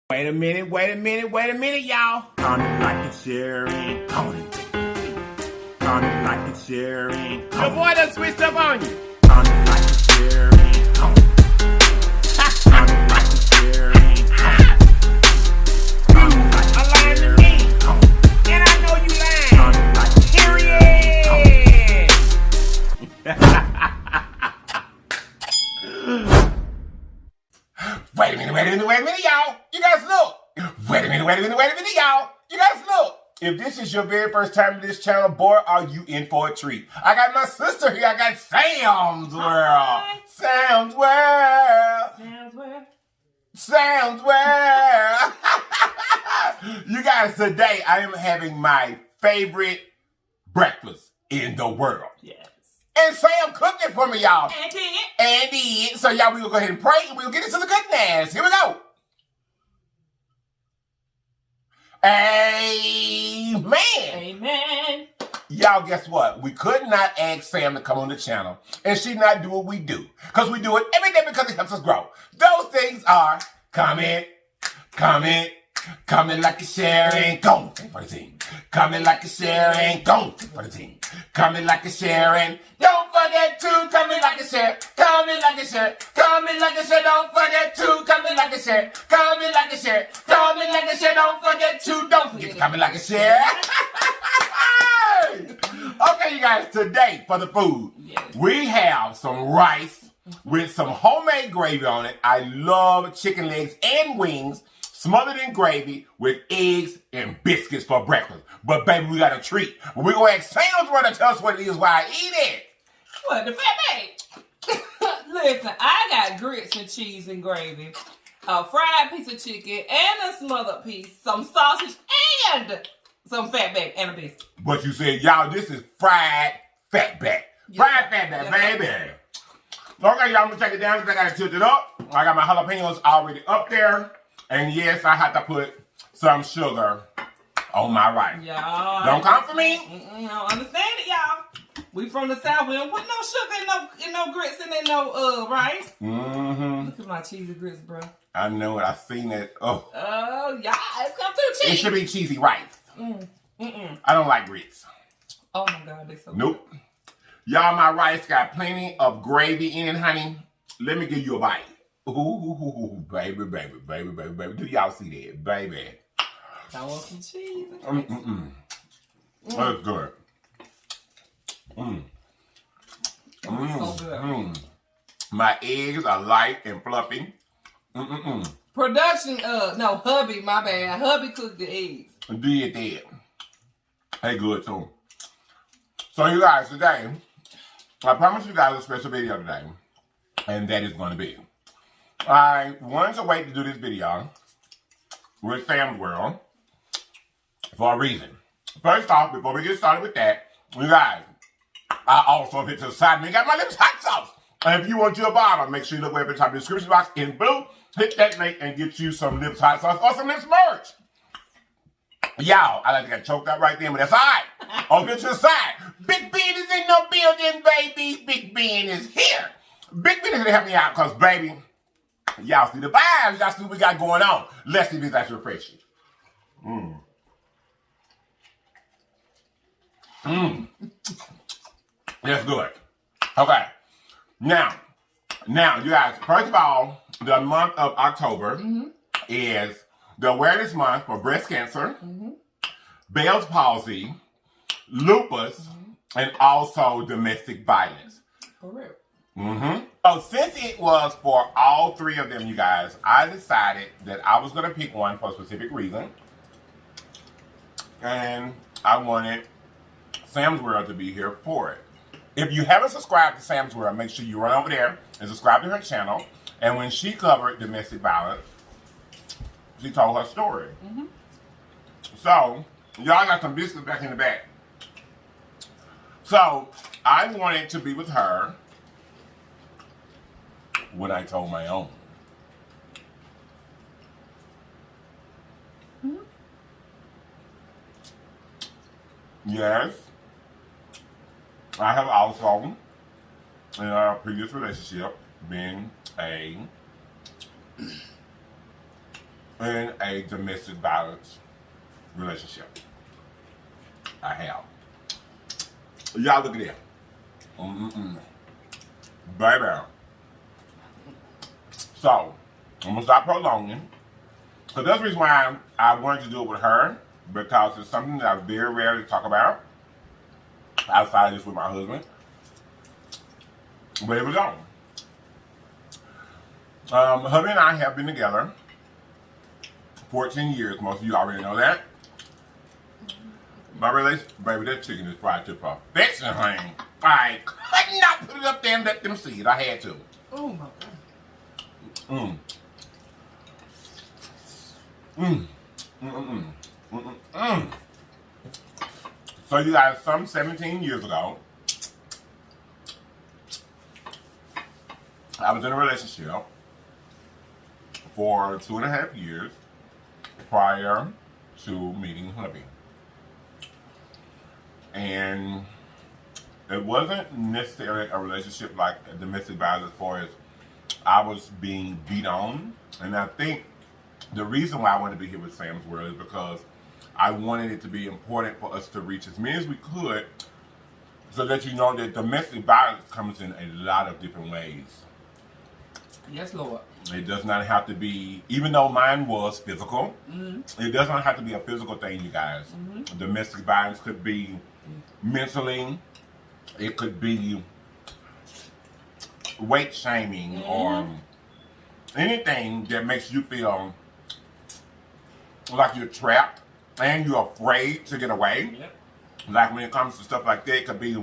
Wait a minute, y'all. Comment, like, and share, and comment. Comment, like, and share, and comment. The boy done switched up on you. Comment, like, and share, and comment. Comment, like, and share, and comment. Comment, like, and share, and comment. And I know you lying. Comment, like, and share, and comment. Wait a minute, y'all. You guys look. Wait a minute, y'all. You guys look. If this is your very first time to this channel, boy, are you in for a treat. I got my sister here. I got Sam's World. Sam's World. Sam's World. You guys, today I am having my favorite breakfast in the world. Yes. And Sam cooked it for me, y'all. And did. So, y'all, we will go ahead and pray and we'll get into the goodness. Here we go. Amen. Amen. Y'all, guess what? We could not ask Sam to come on the channel and she not do what we do. Because we do it every day because it helps us grow. Those things are comment like a share and go for the team. Comment like a share and go for the team. Comment like a share and don't forget to comment like a share. Comment like a share. Comment like a share. Don't forget to comment like a share. Comment like a share. Comment like a share. Don't forget to comment like a share. Okay, you guys, today for the food, we have some rice with some homemade gravy on it. I love chicken legs and wings. Smothered in gravy with eggs and biscuits for breakfast. But baby, we got a treat. We're going to ask Sam's World to tell us what it is while I eat it. What, the fat bag? Listen, I got grits and cheese and gravy, a fried piece of chicken and a smothered piece, some sausage and some fat back and a biscuit. But you said, y'all, this is fried fat back. Fried fat back, baby. Okay, y'all, I'm going to take it down because I got to tilt it up. I got my jalapenos already up there. And yes, I had to put some sugar on my rice. Y'all. Don't come for me. I don't understand it, y'all. We from the South. We don't put no sugar in no grits and in no rice. Mm-hmm. Look at my cheesy grits, bro. I know it. I seen it. Oh. Oh, yeah. It's come too cheesy. It should be cheesy rice. I don't like grits. Oh, my God. They so Nope. Good. Y'all, my rice got plenty of gravy in it, honey. Let me give you a bite. Ooh, baby. Do y'all see that? Baby. I want some cheese. That's good. So good. My eggs are light and fluffy. Production, no, hubby, my bad. Hubby cooked the eggs. Did that. Hey, good too. So you guys, today, I promised you guys a special video today. And that is going to be, I wanted to wait to do this video with Sam's World for a reason. First off, before we get started with that, you guys, I also hit to the side and got my LIPS hot sauce. And if you want your bottle, make sure you look way up at the top of the description box in blue. Hit that link and get you some LIPS hot sauce or some LIPS merch. Y'all, I like to get choked out right there, but that's all right. Over to the side. Big Ben is in the building, baby. Big Ben is here. Big Ben is here to help me out because, baby, y'all see the vibes. Y'all see what we got going on. Let's see if it's actually refreshing. That's good. Okay. Now, you guys, first of all, the month of October is the awareness month for breast cancer, Bell's palsy, lupus, and also domestic violence. For real. So since it was for all three of them, you guys, I decided that I was going to pick one for a specific reason. And I wanted Sam's World to be here for it. If you haven't subscribed to Sam's World, make sure you run over there and subscribe to her channel. And when she covered domestic violence, she told her story. So, y'all got some biscuits back in the back. So, I wanted to be with her when I told my own. Yes, I have also, in our previous relationship, been a in a domestic violence relationship. I have. Y'all look at that. Baby. So, I'm going to stop prolonging. So that's the reason why I wanted to do it with her, because it's something that I very rarely talk about outside of this with my husband. But it was on. Hubby and I have been together 14 years. Most of you already know that. My relation, baby, that chicken is fried to perfection, honey. I could not put it up there and let them see it. I had to. Oh my God. So you guys, some 17 years ago, I was in a relationship for 2.5 years prior to meeting hubby. And it wasn't necessarily a relationship like a domestic violence as far as I was being beat on. And I think the reason why I wanted to be here with Sam's World is because I wanted it to be important for us to reach as many as we could, so that you know that domestic violence comes in a lot of different ways. Yes, Lord. It does not have to be, even though mine was physical, it does not have to be a physical thing, you guys. Domestic violence could be mentally, it could be weight shaming, or anything that makes you feel like you're trapped and you're afraid to get away. Yep. Like when it comes to stuff like that, it could be,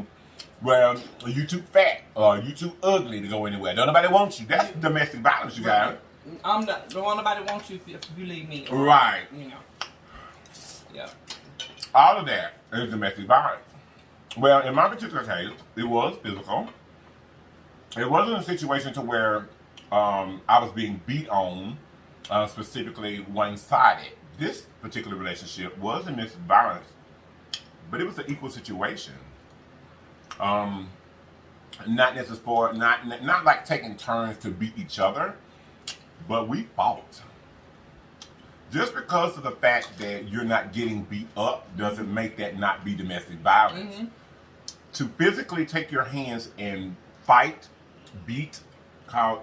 well, you too fat or you too ugly to go anywhere. Don't nobody want you. That's domestic violence, you guys. I'm not. Don't want nobody want you if you leave me. Right. You know. Yeah. All of that is domestic violence. Well, in my particular case, it was physical. It wasn't a situation to where I was being beat on, specifically one-sided. This particular relationship was domestic violence, but it was an equal situation. Not necessarily, not like taking turns to beat each other, but we fought. Just because of the fact that you're not getting beat up doesn't make that not be domestic violence. To physically take your hands and fight, beat,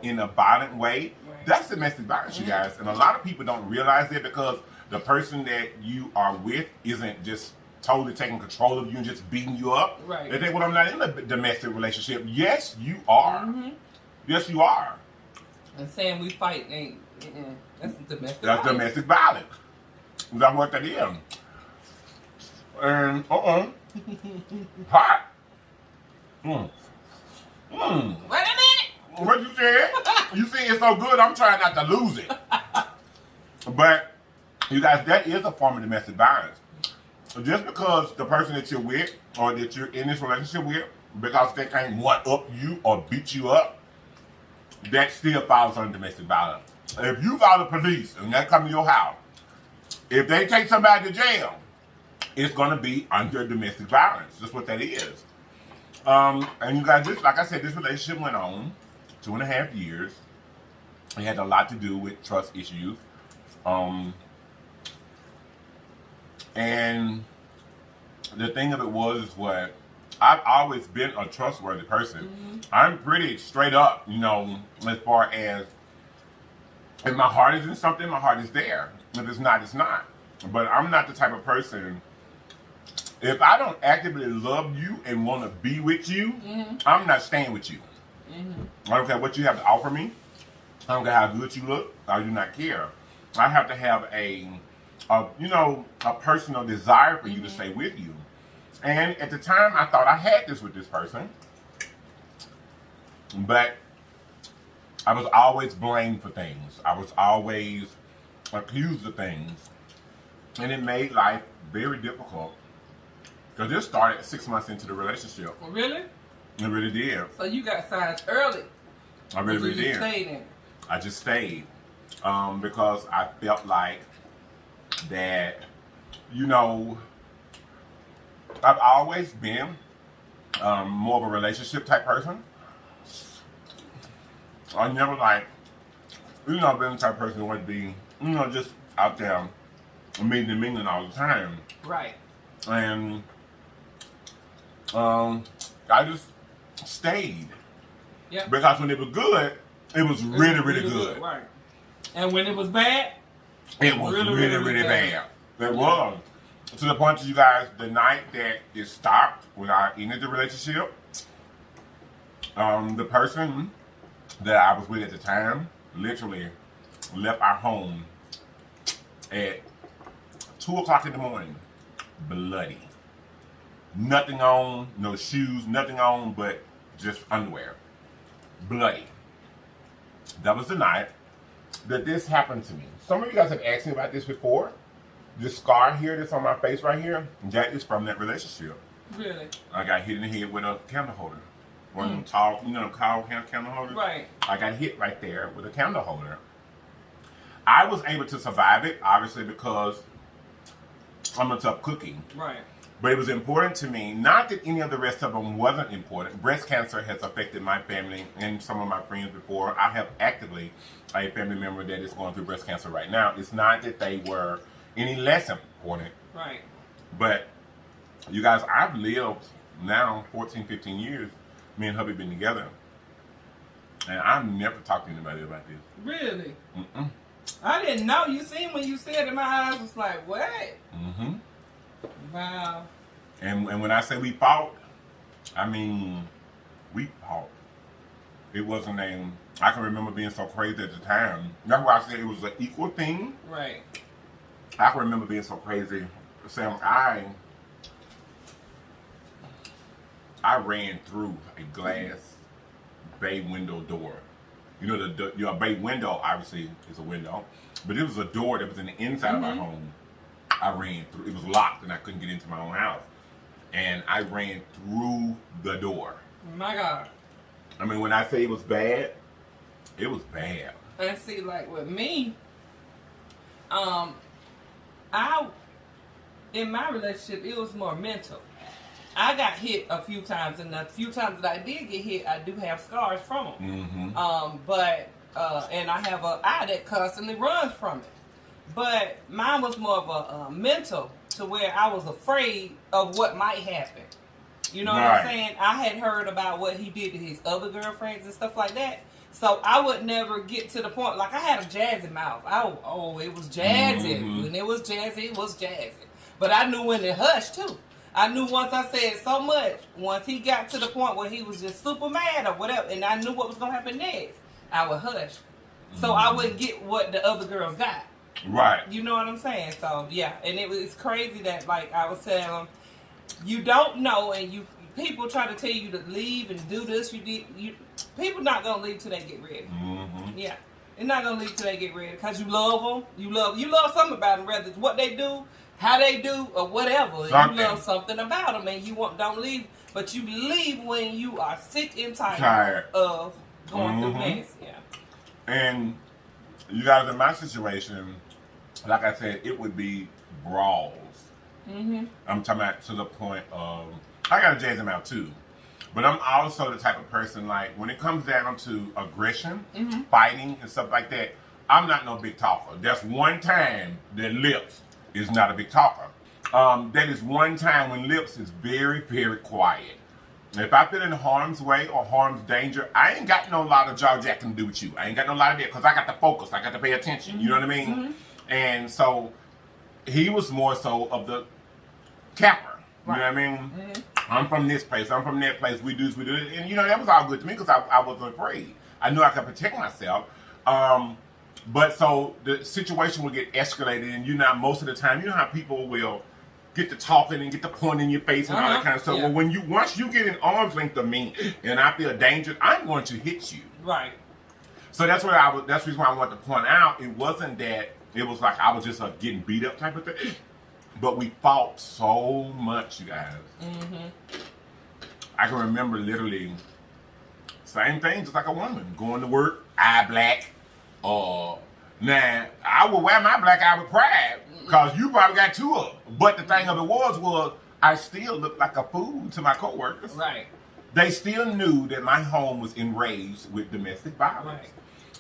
in a violent way, that's domestic violence, you guys. And a lot of people don't realize that, because the person that you are with isn't just totally taking control of you and just beating you up. Right. They think, well, I'm not in a domestic relationship. Yes, you are. Yes, you are. And saying we fight ain't, that's domestic That's violence. domestic violence. That's what that is. And, hot. Wait a minute. What you said? You see, it's so good, I'm trying not to lose it. But, you guys, that is a form of domestic violence. Just because the person that you're with, or that you're in this relationship with, because they can't one-up you or beat you up, that still falls under domestic violence. If you call the police and they come to your house, if they take somebody to jail, it's going to be under domestic violence. That's what that is. And you guys, just like I said, this relationship went on 2.5 years. It had a lot to do with trust issues. And the thing of it was what I've always been a trustworthy person. I'm pretty straight up, you know, as far as if my heart is in something, my heart is there. If it's not, it's not. But I'm not the type of person, if I don't actively love you and want to be with you, I'm not staying with you. I don't care what you have to offer me. I don't care how good you look. I do not care. I have to have a personal desire for you to stay with you. And at the time, I thought I had this with this person. But I was always blamed for things. I was always accused of things. And it made life very difficult. Because this started 6 months into the relationship. Really? It really did. So you got signs early. I really did. Stayed in. I just stayed. Because I felt like that, you know, I've always been more of a relationship type person. I never like, you know, been the type of person who would be, you know, just out there meeting and mingling all the time. Right. And I just stayed. Yeah. Because when it was good, it was really, really good. Right. And when it was bad, it was really bad. It was. To the point that you guys, the night that it stopped, when I ended the relationship, the person that I was with at the time literally left our home at 2 o'clock in the morning, bloody. Nothing on, no shoes, nothing on but just underwear. Bloody. That was the night that this happened to me. Some of you guys have asked me about this before. This scar here that's on my face right here, that is from that relationship. Really? I got hit in the head with a candle holder. One of them tall, you know, tall candle holders? Right. I got hit right there with a candle holder. I was able to survive it, obviously, because I'm a tough cookie. Right. But it was important to me, not that any of the rest of them wasn't important. Breast cancer has affected my family and some of my friends before. I have actively a family member that is going through breast cancer right now. It's not that they were any less important. Right. But you guys, I've lived now 14, 15 years. Me and hubby been together. And I've never talked to anybody about this. Really? Mm-mm. I didn't know. You seen when you said it, my eyes was like, what? Mm-hmm. Wow. And when I say we fought, I mean, we fought. It wasn't I can remember being so crazy at the time. That's why I said it was an equal thing. Right. I can remember being so crazy. Sam, I ran through a glass bay window door. You know, your bay window obviously is a window, but it was a door that was in the inside of our home. I ran through. It was locked, and I couldn't get into my own house. And I ran through the door. My God. I mean, when I say it was bad, it was bad. And see, like with me, in my relationship, it was more mental. I got hit a few times, and the few times that I did get hit, I do have scars from them. Mm-hmm. And I have an eye that constantly runs from it. But mine was more of a mental, to where I was afraid of what might happen. You know what I'm saying? I had heard about what he did to his other girlfriends and stuff like that. So I would never get to the point, like I had a jazzy mouth. It was jazzy. Mm-hmm. When it was jazzy, it was jazzy. But I knew when it hushed too. I knew once I said so much, once he got to the point where he was just super mad or whatever, and I knew what was going to happen next, I would hush. So I wouldn't get what the other girls got. Right. You know what I'm saying? So, yeah. And it's crazy that, like, I was telling them, you don't know, and people try to tell you to leave and do this. People not going to leave till they get ready. Mm-hmm. Yeah. They're not going to leave till they get ready because you love them. You love something about them, whether it's what they do, how they do, or whatever. You love something about them, and don't leave. But you leave when you are sick and tired of going through mess. Yeah. And you guys, in my situation, like I said, it would be brawls. Mm-hmm. I'm talking about to the point of, I got a jazz mouth too. But I'm also the type of person, like, when it comes down to aggression, fighting, and stuff like that, I'm not no big talker. That's one time that LIPS is not a big talker. That is one time when LIPS is very, very quiet. If I feel in harm's way or harm's danger, I ain't got no lot of jaw-jacking to do with you. I ain't got no lot of that because I got to focus. I got to pay attention. You know what I mean? Mm-hmm. And so he was more so of the capper. You know what I mean? Mm-hmm. I'm from this place. I'm from that place. We do this, we do it. And, you know, that was all good to me because I wasn't afraid. I knew I could protect myself. But so the situation would get escalated. And, you know, most of the time, you know how people will get to talking and get to pointing in your face and all that kind of stuff. Yeah. Well, once you get in arm's length of me and I feel dangerous, I'm going to hit you. Right. So that's the reason why I wanted to point out. It wasn't that it was like I was just getting beat up type of thing. But we fought so much, you guys. Mm-hmm. I can remember literally same thing, just like a woman. Going to work, eye black. Now, I would wear my black eye with pride because you probably got two of them. But the thing of it was I still looked like a fool to my coworkers. Right. They still knew that my home was enraged with domestic violence. Right.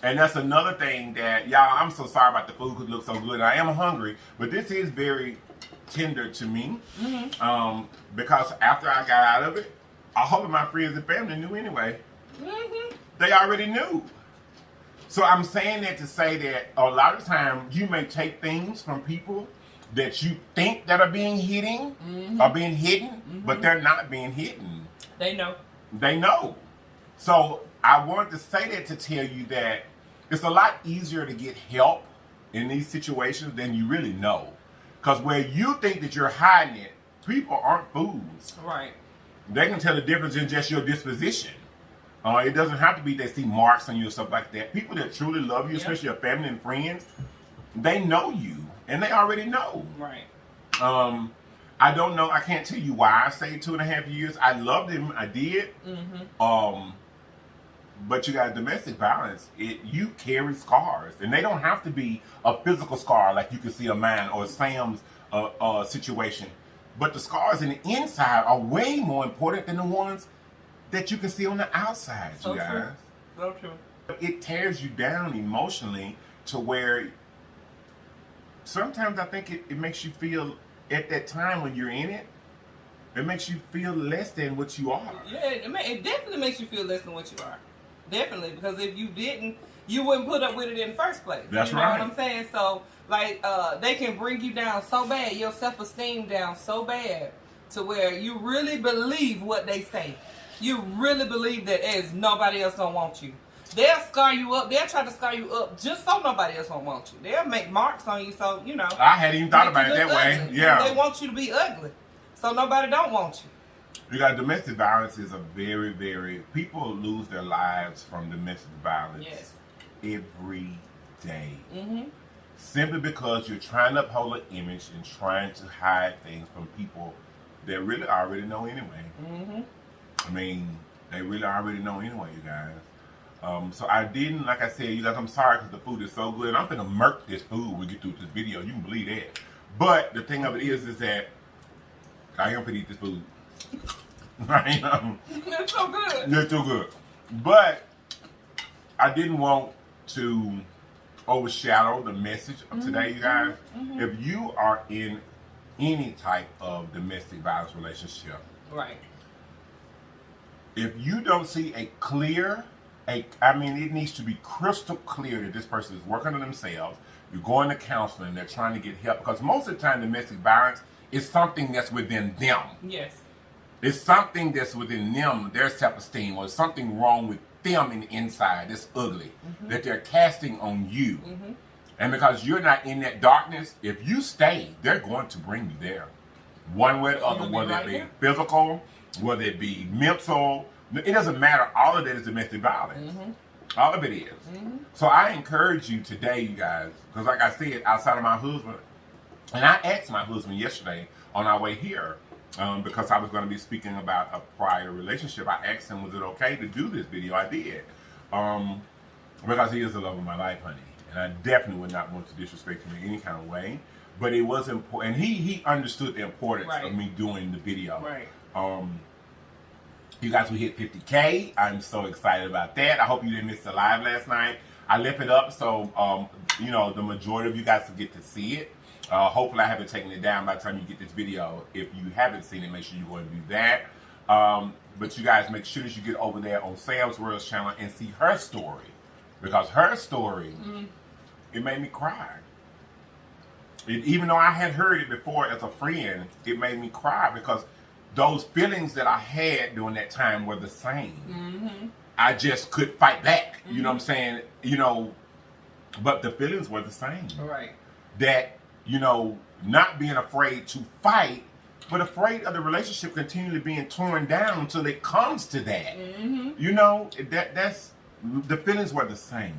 And that's another thing that, y'all, I'm so sorry about the food because it looks so good. I am hungry, but this is very tender to me. Because after I got out of it, I hope my friends and family knew anyway. They already knew. So I'm saying that to say that a lot of times you may take things from people that you think that are being hidden, but they're not being hidden. They know. They know. So I wanted to say that to tell you that it's a lot easier to get help in these situations than you really know. Because where you think that you're hiding it, people aren't fools. Right. They can tell the difference in just your disposition. It doesn't have to be they see marks on you or stuff like that. People that truly love you, especially your family and friends, they know you. And they already know. Right. I don't know. I can't tell you why I stayed 2.5 years. I loved him. I did. But you got domestic violence. You carry scars. And they don't have to be a physical scar like you can see of mine or Sam's situation. But the scars in the inside are way more important than the ones that you can see on the outside, you guys. So true. It tears you down emotionally to where sometimes I think it makes you feel, at that time when you're in it, it makes you feel less than what you are. Yeah, it definitely makes you feel less than what you are. Definitely, because if you didn't, you wouldn't put up with it in the first place. That's you know right. what I'm saying? So, like, they can bring you down so bad, your self-esteem down so bad, to where you really believe what they say. You really believe that there's nobody else gonna want you. They'll scar you up. They'll try to scar you up just so nobody else won't want you. They'll make marks on you so, you know. I hadn't even thought about it that way. Ugly. Yeah. They want you to be ugly. So nobody don't want you. You got domestic violence is a very, very, people lose their lives from domestic violence every day. Simply because you're trying to uphold an image and trying to hide things from people that really already know anyway. I mean, they really already know anyway, you guys. So I didn't, like I said, you guys, I'm sorry because the food is so good. And I'm going to murk this food when we get through this video. You can believe that. But the thing of it is that I am going to eat this food. Right? It's so good. It's too good. But I didn't want to overshadow the message of today, you guys. If you are in any type of domestic violence relationship, right, if you don't see a clear, I mean, it needs to be crystal clear that this person is working on themselves. You're going to counseling. They're trying to get help. Because most of the time, domestic violence is something that's within them. Yes. It's something that's within them, their self-esteem, or something wrong with them in the inside that's ugly, that they're casting on you. And because you're not in that darkness, if you stay, they're going to bring you there. One way or the other, whether it be physical, whether it be mental, it doesn't matter. All of that is domestic violence. All of it is. So I encourage you today, you guys, because like I said, outside of my husband, and I asked my husband yesterday on our way here, because I was going to be speaking about a prior relationship. I asked him, was it okay to do this video? I did. Because he is the love of my life, honey. And I definitely would not want to disrespect him in any kind of way. But it was important. And he understood the importance of me doing the video. You guys, we hit 50K. I'm so excited about that. I hope you didn't miss the live last night. I left it up so, you know, the majority of you guys will get to see it. Hopefully I haven't taken it down by the time you get this video. If you haven't seen it, make sure you go and do that. But you guys, make sure that you get over there on Sam's World's channel and see her story. Because her story, it made me cry. Even though I had heard it before as a friend, it made me cry because those feelings that I had during that time were the same. I just could fight back. You know what I'm saying? You know, but the feelings were the same. That, you know, not being afraid to fight, but afraid of the relationship continually being torn down until it comes to that. You know, that's the feelings were the same.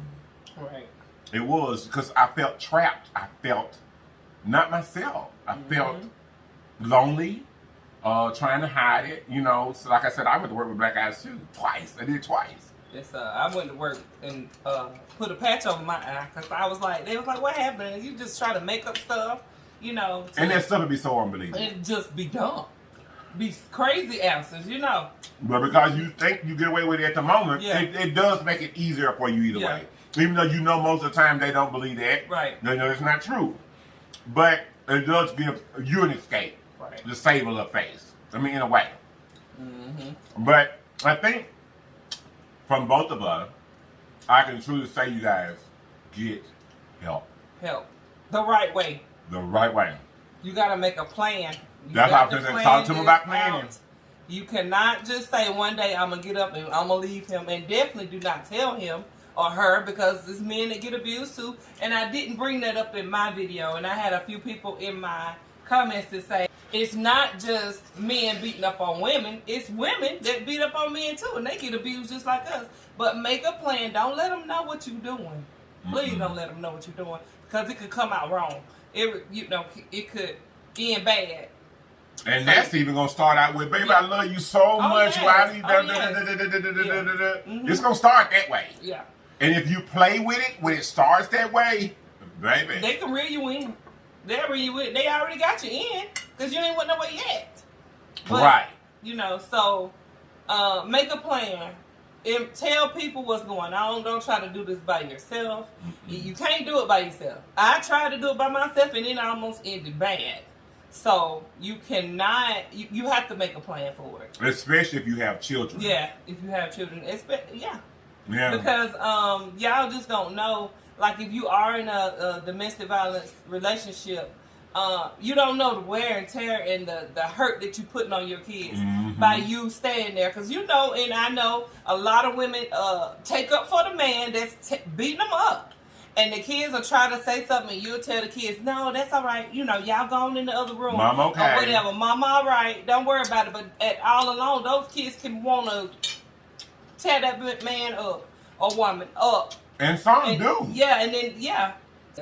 It was because I felt trapped. I felt not myself. I felt lonely, trying to hide it. You know, so like I said, I went to work with black eyes too. Twice. I did it twice. Yes, I went to work and put a patch over my eye because I was like, they was like, what happened? You just try to make up stuff, you know. And that stuff would be so unbelievable. It just be dumb. Be crazy answers, you know. But because you think you get away with it at the moment, it does make it easier for you either way. Even though you know most of the time they don't believe that. Right. You know, it's not true. But it does give you an escape. Right. To save a little face. I mean, in a way. But I think from both of us, I can truly say you guys get help. Help. The right way. The right way. You got to make a plan. That's how I was talk to him about planning. You cannot just say one day I'm going to get up and I'm going to leave him, and definitely do not tell him or her, because there's men that get abused too. And I didn't bring that up in my video, and I had a few people in my comments to say it's not just men beating up on women, it's women that beat up on men too, and they get abused just like us. But make a plan. Don't let them know what you're doing. Please don't let them know what you're doing, because it could come out wrong. It could end bad. And that's even gonna start out with, baby, I love you so much. Yes. Why do you It's gonna start that way. Yeah. And if you play with it when it starts that way, baby, they can reel you in. They'll reel you in. They already got you in because you ain't went nowhere yet. But, right. So make a plan. And tell people what's going on. Don't try to do this by yourself. You can't do it by yourself. I tried to do it by myself, and it almost ended bad. So you cannot. You have to make a plan for it. Especially if you have children. Yeah, if you have children. Yeah. Yeah. Because y'all just don't know. Like, if you are in a domestic violence relationship, you don't know the wear and tear and the hurt that you putting on your kids by you staying there. Because and I know a lot of women take up for the man that's beating them up. And the kids will try to say something, and you'll tell the kids, no, that's all right. Y'all gone in the other room. Mom, okay. Or whatever. Mom, all right. Don't worry about it. But all along, those kids can want to tear that man up or woman up. And some do. Yeah, and then,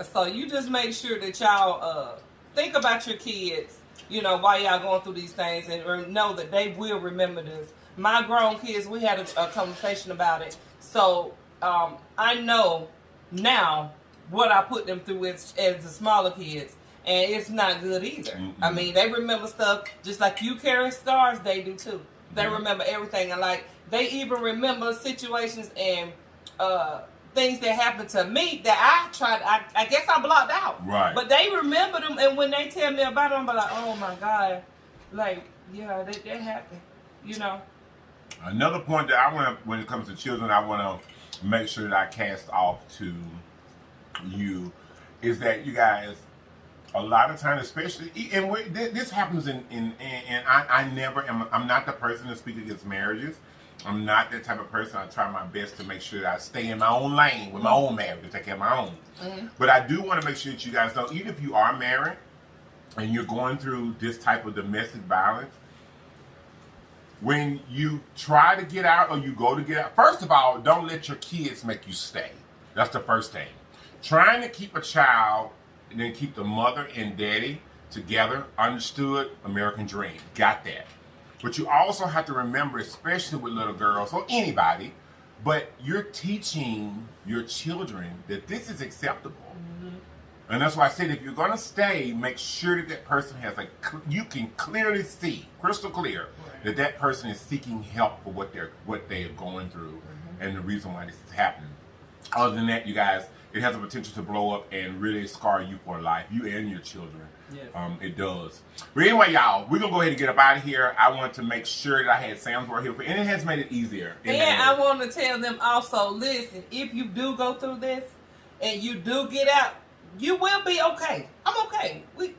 So you just make sure that y'all think about your kids, while y'all going through these things, and know that they will remember this. My grown kids, we had a conversation about it. So I know now what I put them through as the smaller kids. And it's not good either. I mean, they remember stuff just like you carry scars, they do too. They remember everything. And like, they even remember situations and things that happened to me that I guess I blocked out. Right. But they remember them, and when they tell me about them, I'm like, oh my God. Like, yeah, that happened. Another point that I want to, when it comes to children, I want to make sure that I cast off to you is that you guys, a lot of times, especially, and this happens and I never am, I'm not the person to speak against marriages. I'm not that type of person. I try my best to make sure that I stay in my own lane with my own marriage and take care of my own. But I do want to make sure that you guys know, even if you are married and you're going through this type of domestic violence, when you try to get out or you go to get out, first of all, don't let your kids make you stay. That's the first thing. Trying to keep a child and then keep the mother and daddy together, understood, American dream. Got that. But you also have to remember, especially with little girls or anybody, but you're teaching your children that this is acceptable. And that's why I said, if you're going to stay, make sure that that person has you can clearly see, crystal clear, that that person is seeking help for what they are going through and the reason why this is happening. Other than that, you guys, it has the potential to blow up and really scar you for life, you and your children. Yes. It does. But anyway, y'all, we're going to go ahead and get up out of here. I wanted to make sure that I had Sam's word here, and it has made it easier. I want to tell them also, listen, if you do go through this and you do get out, you will be okay. I'm okay. We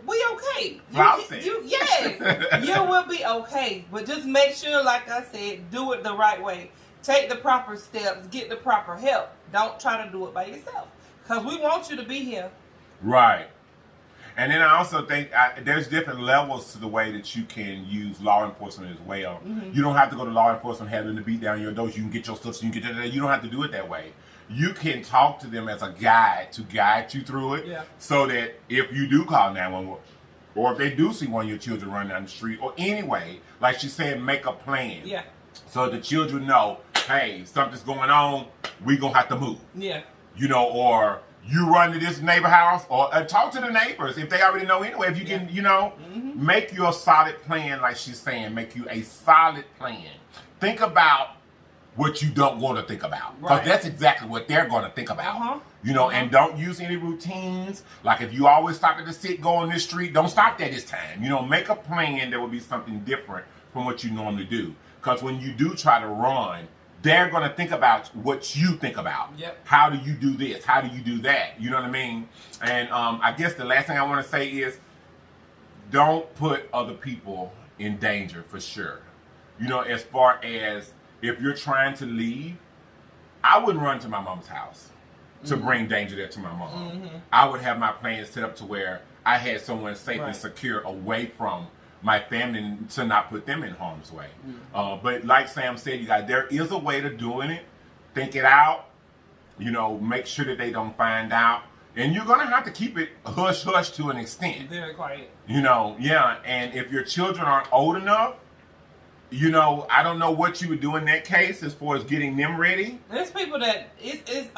okay. Yes, you will be okay. But just make sure, like I said, do it the right way. Take the proper steps. Get the proper help. Don't try to do it by yourself. Because we want you to be here. Right. And then I also think there's different levels to the way that you can use law enforcement as well. You don't have to go to law enforcement having to beat down your doors. You can get your stuff so you can get that. You don't have to do it that way. You can talk to them as a guide to guide you through it, so that if you do call 911, or if they do see one of your children running down the street, or anyway, like she said, make a plan. Yeah. So the children know, hey, something's going on, we gonna have to move. Yeah. Or you run to this neighbor house, or talk to the neighbors if they already know anyway. If you can, make you a solid plan, like she's saying, make you a solid plan. Think about what you don't want to think about. Because that's exactly what they're going to think about. You know, and don't use any routines. Like if you always stop at the sit, go on this street, don't stop there this time. You know, make a plan that will be something different from what you normally do. Because when you do try to run, they're going to think about what you think about. How do you do this? How do you do that? You know what I mean? And I guess the last thing I want to say is don't put other people in danger for sure. You know, as far as if you're trying to leave, I wouldn't run to my mom's house to bring danger there to my mom. I would have my plans set up to where I had someone safe and secure away from my family to not put them in harm's way. But like Sam said, you guys, there is a way to doing it. Think it out. You know, make sure that they don't find out. And you're going to have to keep it hush-hush to an extent. Very quiet. You know, and if your children aren't old enough, you know, I don't know what you would do in that case as far as getting them ready. There's people that, it's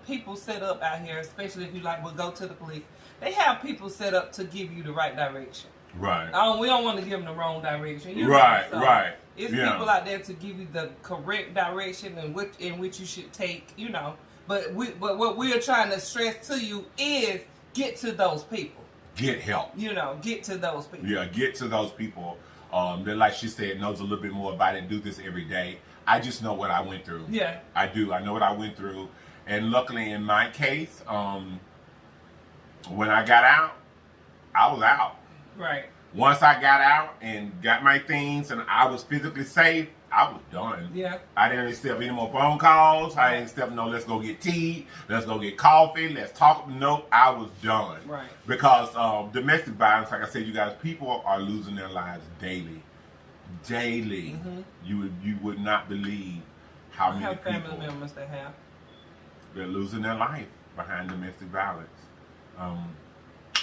people set up out here, especially if you will go to the police. They have people set up to give you the right direction. Right. We don't want to give them the wrong direction. You know, so it's people out there to give you the correct direction in which you should take, you know. But what we are trying to stress to you is get to those people. Get help. You know, get to those people. Yeah, get to those people that, like she said, knows a little bit more about it and do this every day. I just know what I went through. Yeah. I do. I know what I went through. And luckily in my case, when I got out, I was out. Right. Once I got out and got my things and I was physically safe, I was done. Yeah. I didn't accept any more phone calls. I didn't accept no, let's go get tea, let's go get coffee, let's talk. No, I was done. Right. Because domestic violence, like I said, you guys, people are losing their lives daily. Daily. You would not believe how many people. Family members they have. They're losing their life behind domestic violence.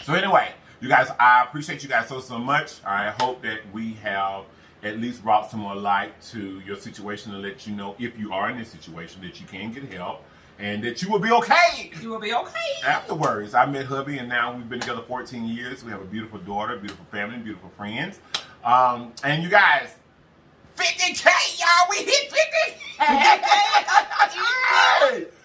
So anyway, you guys, I appreciate you guys so much. I hope that we have at least brought some more light to your situation and let you know if you are in this situation that you can get help and that you will be okay. You will be okay. Afterwards, I met hubby and now we've been together 14 years. We have a beautiful daughter, beautiful family, beautiful friends. And you guys, 50K, y'all, we hit 50K.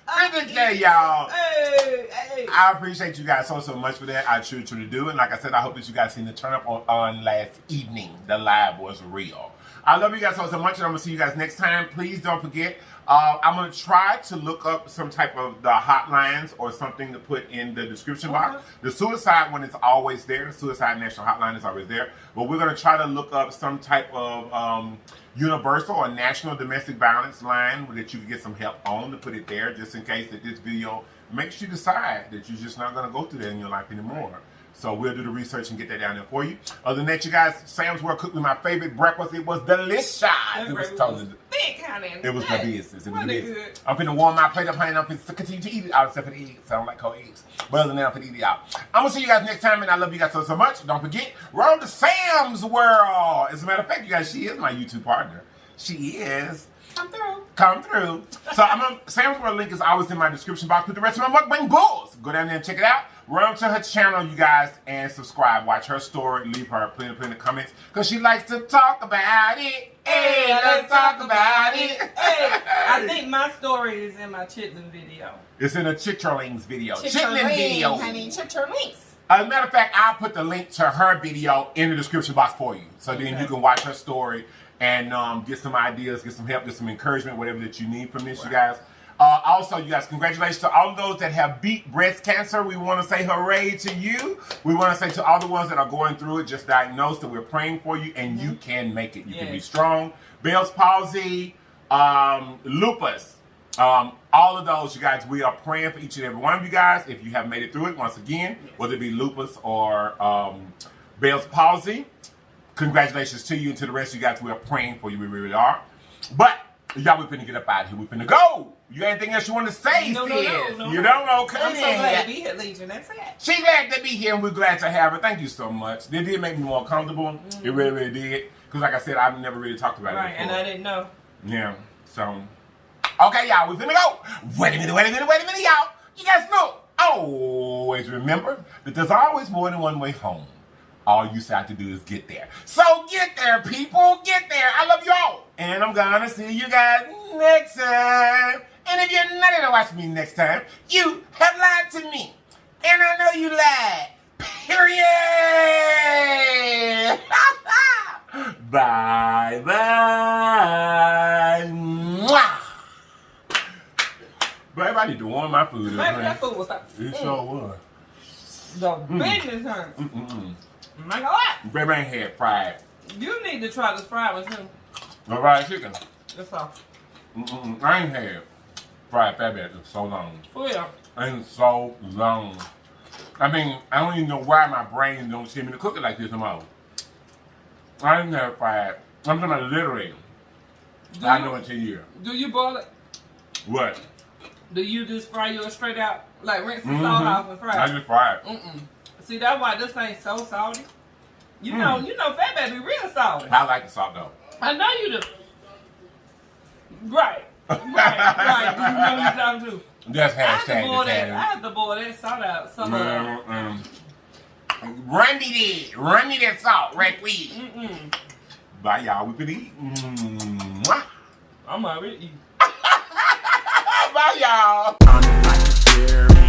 50K, y'all. Hey. I appreciate you guys so much for that. I truly do. And like I said, I hope that you guys seen the turn up on last evening. The live was real. I love you guys so much, and I'm going to see you guys next time. Please don't forget, I'm going to try to look up some type of the hotlines or something to put in the description box. The suicide one is always there. The Suicide National Hotline is always there. But we're going to try to look up some type of universal or national domestic violence line that you can get some help on to put it there, just in case that this video makes you decide that you're just not going to go through that in your life anymore. So we'll do the research and get that down there for you. Other than that, you guys, Sam's World cooked me my favorite breakfast. It was delicious. It was totally thick, honey. It was the business. It was the business. I'm finna warm my plate up, honey, and I'm finna continue to eat it out except for the eggs. I don't like cold eggs. But other than that, I'm finna eat it out. I'm gonna see you guys next time, and I love you guys so much. Don't forget, roll to Sam's World. As a matter of fact, you guys, she is my YouTube partner. She is. Come through. So Sam's World link is always in my description box with the rest of my mukbang bulls. Go down there and check it out. Run to her channel, you guys, and subscribe. Watch her story. Leave her plenty of comments because she likes to talk about it. Hey, let's talk about it. Hey, I think my story is in my chitlin video. It's in a chitterlings video. Chitlin video. Honey, chitterlings. As a matter of fact, I'll put the link to her video in the description box for you. So then you can watch her story and get some ideas, get some help, get some encouragement, whatever that you need from this, you guys. Also, you guys, congratulations to all of those that have beat breast cancer. We want to say hooray to you. We want to say to all the ones that are going through it, just diagnosed, that we're praying for you, and you can make it. You can be strong. Bell's palsy, lupus, all of those, you guys, we are praying for each and every one of you guys. If you have made it through it, once again, whether it be lupus or Bell's palsy, congratulations to you and to the rest of you guys. We are praying for you. We really are. But y'all, we finna get up out of here. We finna go. You got anything else you want to say, No. You don't know? Come I'm so glad to be here, Legion. That's it. She's glad to be here, and we're glad to have her. Thank you so much. They did make me more comfortable. It really, really did. Because like I said, I've never really talked about it before. And I didn't know. Yeah, so. Okay, y'all, we finna go. Wait a minute, y'all. You guys know, always remember that there's always more than one way home. All you have to do is get there. So get there, people. Get there. I love you all. And I'm gonna see you guys next time. And if you're not gonna watch me next time, you have lied to me. And I know you lied. Period. Bye bye. Mwah. Babe, I need to warm my food up. Maybe that food was like, It sure was. the business hurt. My God. Babe, I ain't had fried. You need to try this fried one too. No fried chicken. That's all. I ain't had fried fat in so long. For real. In so long. I mean, I don't even know why my brain don't send me to cook it like this anymore. I didn't have fried. I'm talking about literally. I know in 10 years. Do you boil it? What? Do you just fry yours straight out? Like rinse the salt off and fry I it? just fried. See, that's why this ain't so salty. You know, fat baby real salty. I like the salt though. I know you do. Right. Do you know what you're talking to? Just I had to hashtag boil this. that. I had to boil that salt out. Some Run me that salt right quick. Bye y'all, we could eat. Mwah. I'm already eating. Bye y'all. I don't like to share.